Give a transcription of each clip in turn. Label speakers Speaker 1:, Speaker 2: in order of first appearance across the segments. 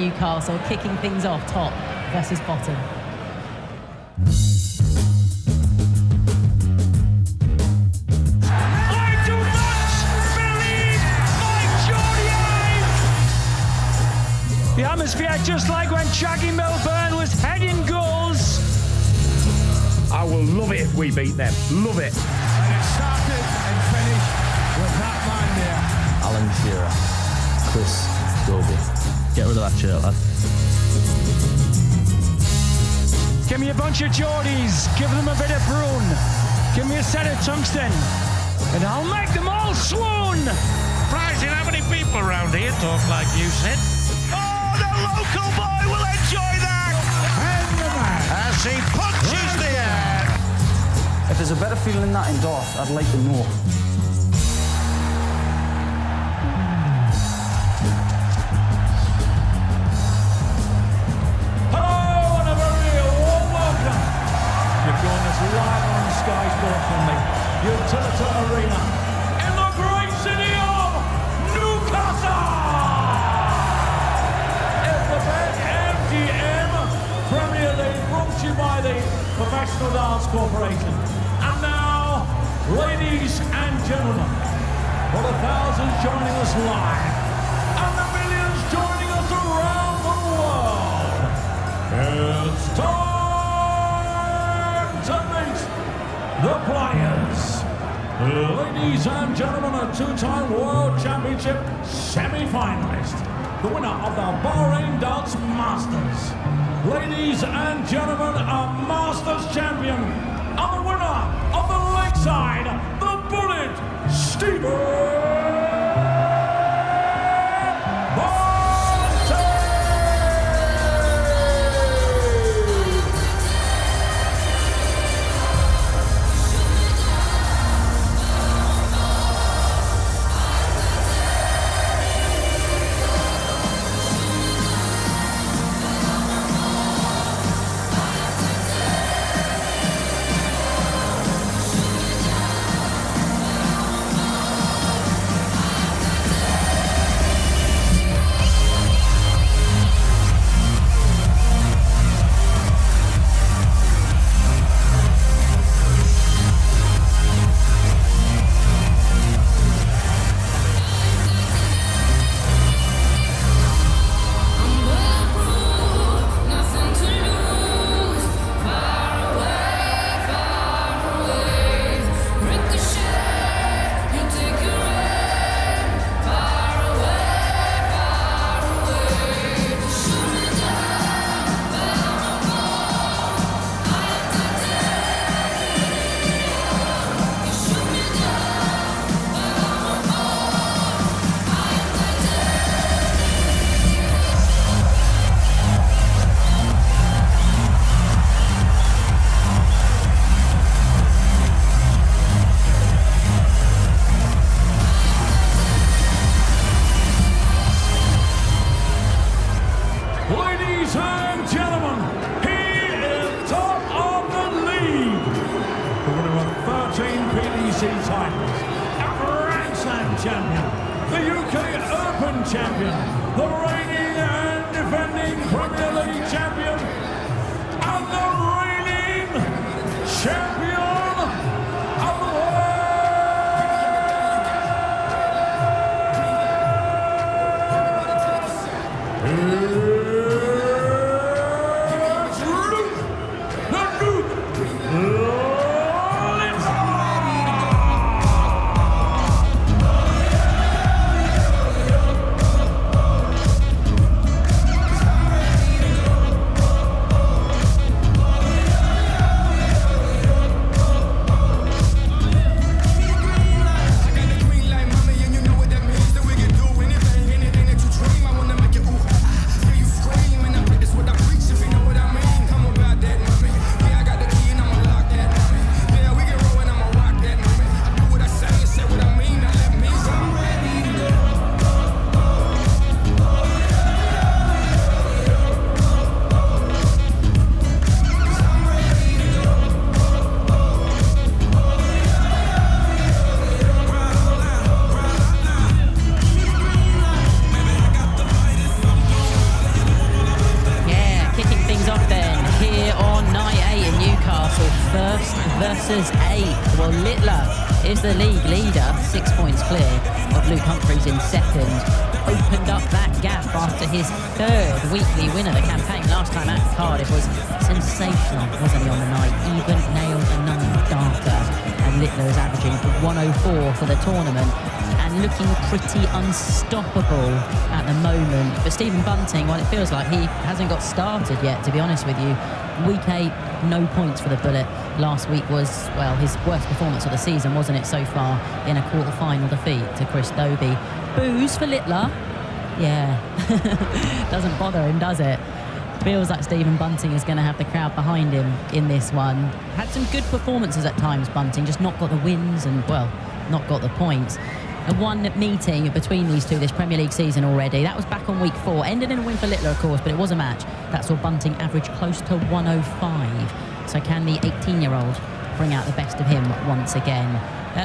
Speaker 1: Newcastle, kicking things off top versus bottom.
Speaker 2: The atmosphere just like when Jackie Milburn was heading goals.
Speaker 3: I will love it if we beat them. Love it.
Speaker 4: And it started and finished with that man there.
Speaker 5: Alan Shearer, Chris Dobie. Get rid of that shirt, lad.
Speaker 2: Give me a bunch of Geordies. Give them a bit of Bruin. Give me a set of Tungsten. And I'll make them all swoon.
Speaker 6: Surprising how many people around here talk like you said. The local boy will enjoy that!
Speaker 4: And the man.
Speaker 6: As he punches the air!
Speaker 5: If there's a better feeling than that in Darth, I'd like to know.
Speaker 4: Hello and a very warm welcome. You've joined us live on Sky Sports from the Utilita Arena in the great city of Newcastle. MGM Premier League brought to you by the Professional Dance Corporation. And now, ladies and gentlemen, for the thousands joining us live and the millions joining us around the world, it's time to meet the players. Ladies and gentlemen, a two-time World Championship semi-finalist, the winner of the Bahrain Dance Masters. Ladies and gentlemen, a Masters champion, and the winner of the Lakeside, the Bullet, Stephen champion, the reigning and defending Premier League champion, and the reigning champion of the world. It's Luke, the Duke,
Speaker 1: Littler's 8. Well, Littler is the league leader, 6 points clear of Luke Humphries in second. Opened up that gap after his third weekly win of the campaign. Last time at Cardiff was sensational, wasn't he, on the night? Even nailed a 9-darter. And Littler is averaging 104 for the tournament and looking pretty unstoppable at the moment. But Stephen Bunting, well, it feels like he hasn't got started yet, to be honest with you. Week 8, no points for the Bullet. Last week was, well, his worst performance of the season, wasn't it, so far, in a quarter-final defeat to Chris Dobie. Booze for Littler. Yeah, doesn't bother him, does it? Feels like Stephen Bunting is going to have the crowd behind him in this one. Had some good performances at times, Bunting, just not got the wins and, well, not got the points. And one meeting between these two this Premier League season already. That was back on week 4. Ended in a win for Littler, of course, but it was a match. That saw Bunting average close to 105. So can the 18-year-old bring out the best of him once again?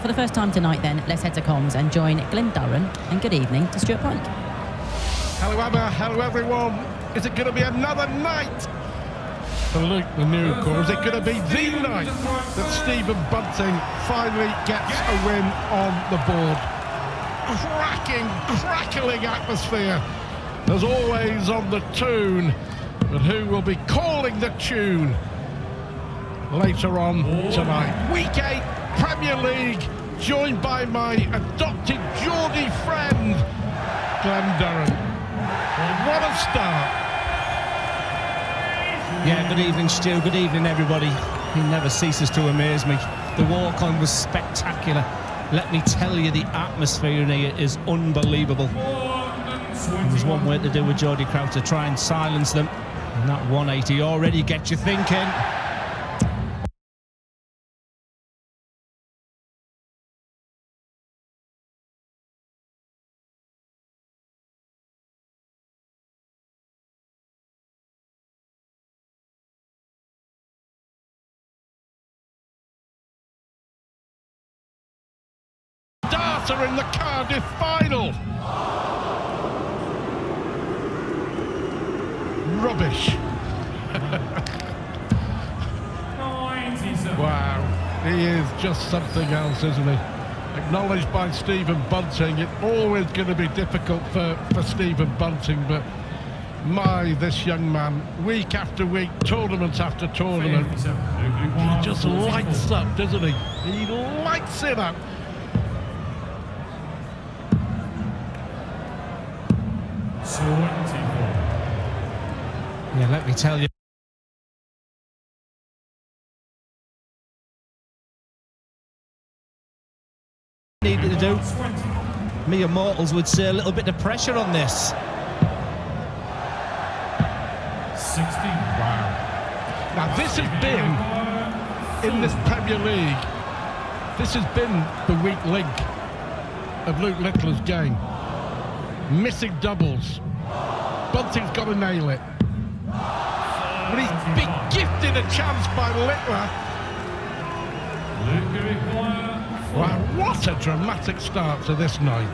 Speaker 1: For the first time tonight, then, let's head to comms and join Glenn Durran. And good evening to Stuart Pike.
Speaker 7: Hello, Emma. Hello, everyone. Is it going to be another night for Luke Manu? Or is it going to be the night that Stephen Bunting finally gets a win on the board? Crackling atmosphere, as always, on the tune. But who will be calling the tune later on tonight? Week 8, Premier League, joined by my adopted Geordie friend, Glenn Durran. What a start.
Speaker 8: Yeah, good evening, Stu. Good evening, everybody. He never ceases to amaze me. The walk-on was spectacular. Let me tell you, the atmosphere in here is unbelievable. There's one way to do with Geordie Crowd, to try and silence them. And that 180 already gets you thinking.
Speaker 7: Darter in the Cardiff final. Rubbish. Wow, he is just something else, isn't he? Acknowledged by Stephen Bunting. It's always going to be difficult for Stephen Bunting, but my, this young man, week after week, tournament after tournament, he just lights up, doesn't he? He lights it up.
Speaker 8: Yeah, let me tell you. Needed to do. Me immortals would say a little bit of pressure on this.
Speaker 4: 16.
Speaker 7: Wow. Now this has been, in this Premier League, this has been the weak link of Luke Littler's game. Missing doubles. Bunting's got to nail it. But he's been gifted a chance by Littler. Wow, what a dramatic start to this night.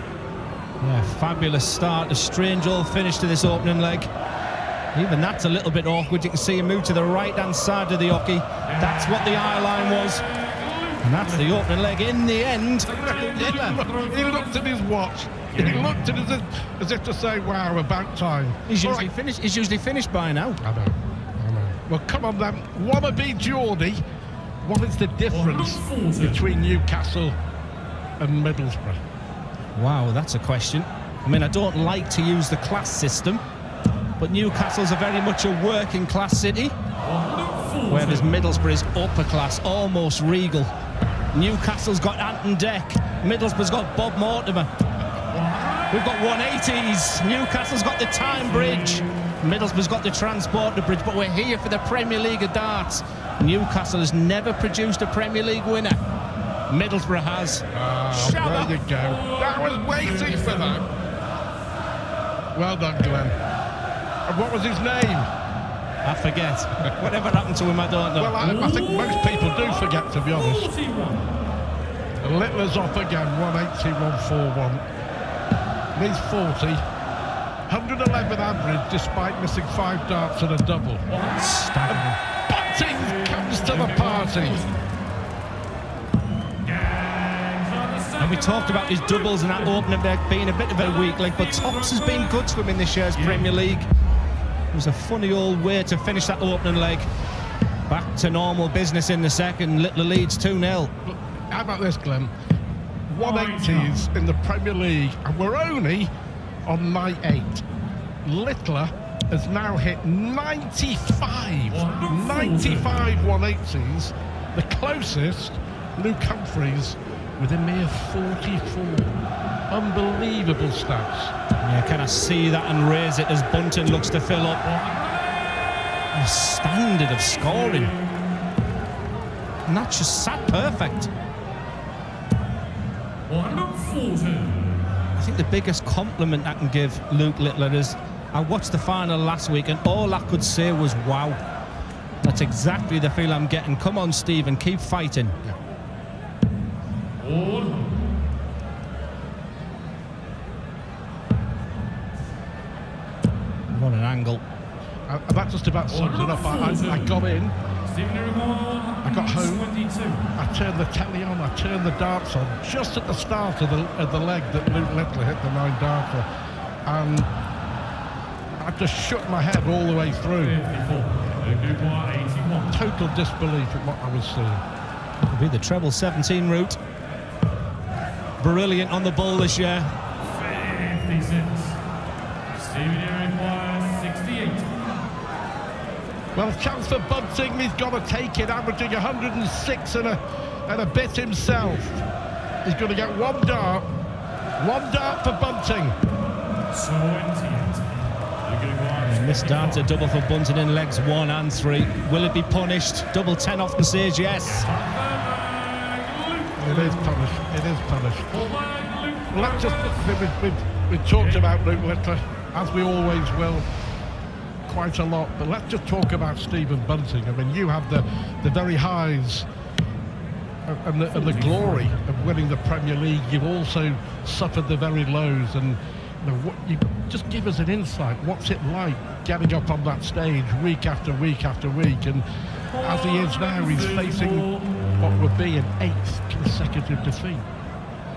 Speaker 8: Yeah, fabulous start, a strange old finish to this opening leg. Even that's a little bit awkward. You can see him move to the right-hand side of the hockey. That's what the eye line was. And that's the opening leg in the end.
Speaker 7: He looked at his watch. He looked at it as if to say, wow, about time.
Speaker 8: He's usually finished. He's usually finished by now.
Speaker 7: I know. Well, come on then. Wannabe Geordie. What is the difference between Newcastle and Middlesbrough?
Speaker 8: Wow, that's a question. I mean, I don't like to use the class system, but Newcastle's a very much a working class city, whereas Middlesbrough is upper class, almost regal. Newcastle's got Ant and Deck. Middlesbrough's got Bob Mortimer. We've got 180s. Newcastle's got the Time Bridge. Middlesbrough's got the Transporter Bridge, but we're here for the Premier League of darts. Newcastle has never produced a Premier League winner. Middlesbrough has.
Speaker 7: There you go. I was waiting for that. Well done, Glenn. And what was his name?
Speaker 8: I forget. Whatever happened to him, I don't know.
Speaker 7: Well, I think most people do forget, to be honest. Littler's off again, 180, 141. He's 40. 111 average, despite missing 5 darts and a double.
Speaker 8: Staggering.
Speaker 7: Bunting comes to the party.
Speaker 8: And we talked about his doubles and that opening leg being a bit of a weak link, but Tops has been good to him in this year's Premier League. It was a funny old way to finish that opening leg. Back to normal business in the second. Littler leads 2-0.
Speaker 7: How about this, Glenn? 180s in the Premier League, and we're only on night 8. Littler has now hit 95 180s. The closest, Luke Humphries, with a mere 44. Unbelievable stats.
Speaker 8: Yeah, can I see that and raise it as Bunting looks to fill up the standard of scoring? And that just sat perfect. I think the biggest compliment I can give Luke Littler is I watched the final last week and all I could say was wow. That's exactly the feel I'm getting. Come on, Stephen, keep fighting. What an angle.
Speaker 7: That just about sums it up. I got in, I got home, I turned the telly on, I turned the darts on just at the start of the leg that Luke Littler hit the 9-darter, and I just shook my head all the way through. Total disbelief at what I was seeing.
Speaker 8: It'll be the treble 17 route. Brilliant on the ball this year.
Speaker 4: 56. Stephen requires 68.
Speaker 7: Well, chance for Bunting, he's got to take it, averaging 106 and a bit himself. He's going to get one dart for Bunting.
Speaker 4: 28.
Speaker 8: And this dart's a double for Bunting in legs 1 and 3. Will it be punished? Double 10 often says yes.
Speaker 7: It is punished. It is punished. Well, that's just we talked about Luke Littler, as we always will, quite a lot. But let's just talk about Stephen Bunting. I mean, you have the very highs and the glory of winning the Premier League. You've also suffered the very lows, and you just give us an insight. What's it like getting up on that stage week after week after week? And as he is now, he's facing what would be an 8th consecutive defeat.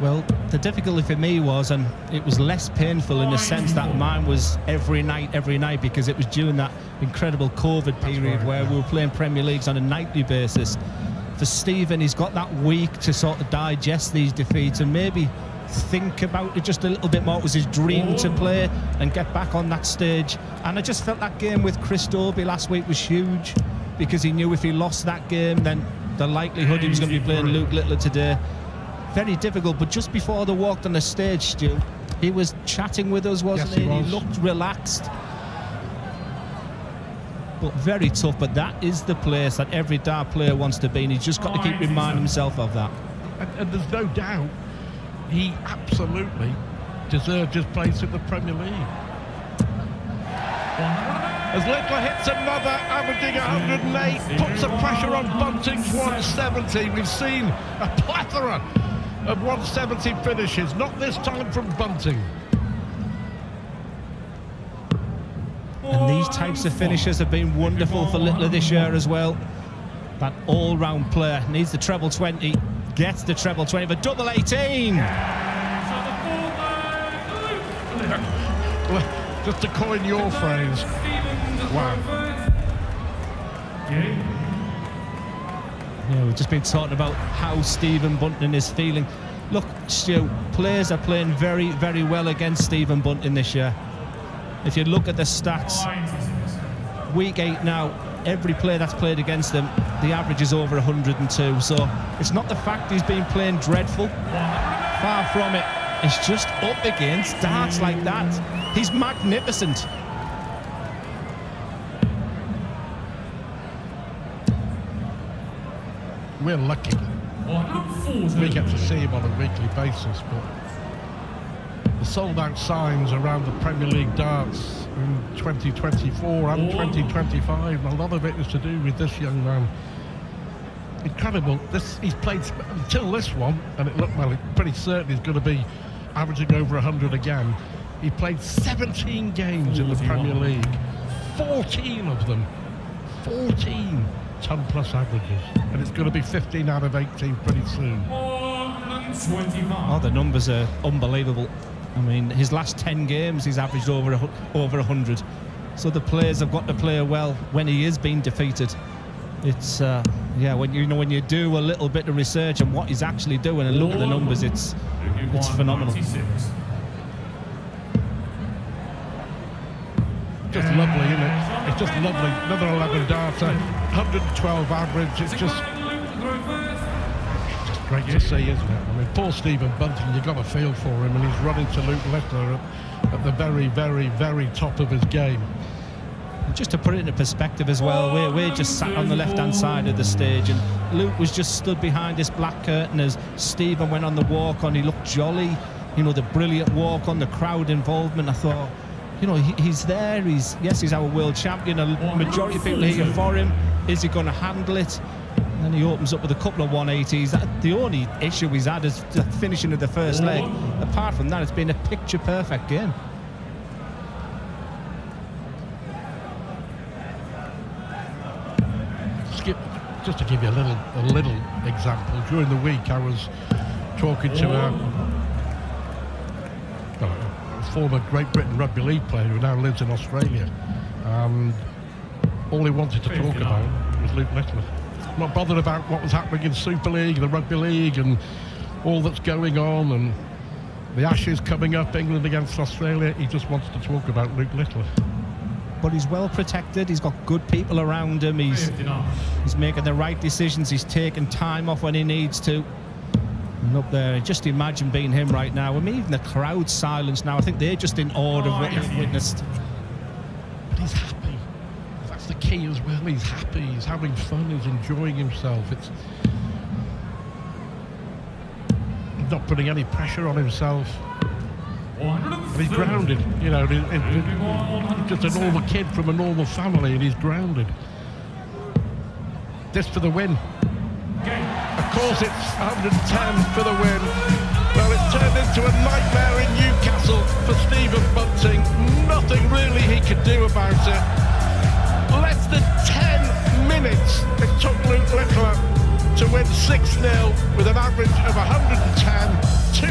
Speaker 8: Well, the difficulty for me was, and it was less painful in the sense that mine was every night, because it was during that incredible COVID period where we were playing Premier Leagues on a nightly basis. For Stephen, he's got that week to sort of digest these defeats and maybe think about it just a little bit more. It was his dream to play and get back on that stage. And I just felt that game with Chris Dobie last week was huge, because he knew if he lost that game, then the likelihood he was going to be playing Luke Littler today. Very difficult, but just before they walked on the stage, Stu, he was chatting with us, wasn't he? He looked relaxed. But very tough, but that is the place that every dart player wants to be, and he's just got to keep reminding himself of that.
Speaker 7: And there's no doubt he absolutely deserved his place in the Premier League. As Littler hits another, averaging 108, puts the pressure on Bunting's 170. We've seen a plethora of 170 finishes, not this time from Bunting.
Speaker 8: And these types of finishes have been wonderful for Littler this year as well. That all-round player needs the treble 20, gets the treble 20 for double 18.
Speaker 7: Just to coin your phrase, wow.
Speaker 8: Yeah, we've just been talking about how Stephen Bunting is feeling. Look, Stu, players are playing very, very well against Stephen Bunting this year. If you look at the stats, week 8 now, every player that's played against him, the average is over 102. So it's not the fact he's been playing dreadful. Far from it. It's just up against darts like that. He's magnificent.
Speaker 7: We're lucky. We get to see him on a weekly basis, but the sold-out signs around the Premier League darts in 2024 and 2025, a lot of it is to do with this young man. Incredible. He's played until this one, and it looked, well, pretty certain he's going to be averaging over 100 again. He played 17 games in the Premier League, 14 of them, 14 ton-plus averages, and it's going to be 15 out of 18 pretty soon.
Speaker 8: Oh, the numbers are unbelievable. I mean, his last 10 games, he's averaged over 100. So the players have got to play well when he is being defeated. It's yeah, when you do a little bit of research on what he's actually doing and look at the numbers, it's phenomenal.
Speaker 7: Just lovely, isn't it? It's just lovely. Another 11 data, 112 average. It's just great to see, isn't it? I mean, poor Stephen Bunting, you've got a feel for him, and he's running to Luke Littler at the very, very, very top of his game.
Speaker 8: Just to put it into perspective as well, we're just sat on the left-hand side of the stage, and Luke was just stood behind this black curtain as Stephen went on the walk-on. He looked jolly, you know, the brilliant walk-on, the crowd involvement. I thought, you know, he's there. He's our world champion. A majority of people here for him. Is he going to handle it? And then he opens up with a couple of 180s. The only issue he's had is the finishing of the first leg. Apart from that, it's been a picture-perfect game.
Speaker 7: Just to give you a little example, during the week I was talking to a former Great Britain rugby league player who now lives in Australia. All he wanted to talk about was Luke Littler. Not bothered about what was happening in Super League, the Rugby League, and all that's going on, and the Ashes coming up, England against Australia. He just wants to talk about Luke Littler.
Speaker 8: But he's well protected, he's got good people around him, he's making the right decisions, he's taking time off when he needs to. And up there, just imagine being him right now. I mean, even the crowd's silence now, I think they're just in awe of what they've witnessed.
Speaker 7: But he's happy. That's the key as well. He's happy, he's having fun, he's enjoying himself. It's not putting any pressure on himself. And he's grounded, you know, he's just a normal kid from a normal family, and he's grounded. This for the win. Of course it's 110 for the win. Well, it turned into a nightmare in Newcastle for Stephen Bunting. Nothing really he could do about it. Less than 10 minutes it took Luke Littler to win 6-0 with an average of 110, 2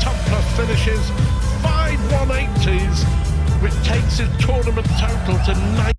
Speaker 7: top plus finishes, 5 180s, which takes his tournament total to 9.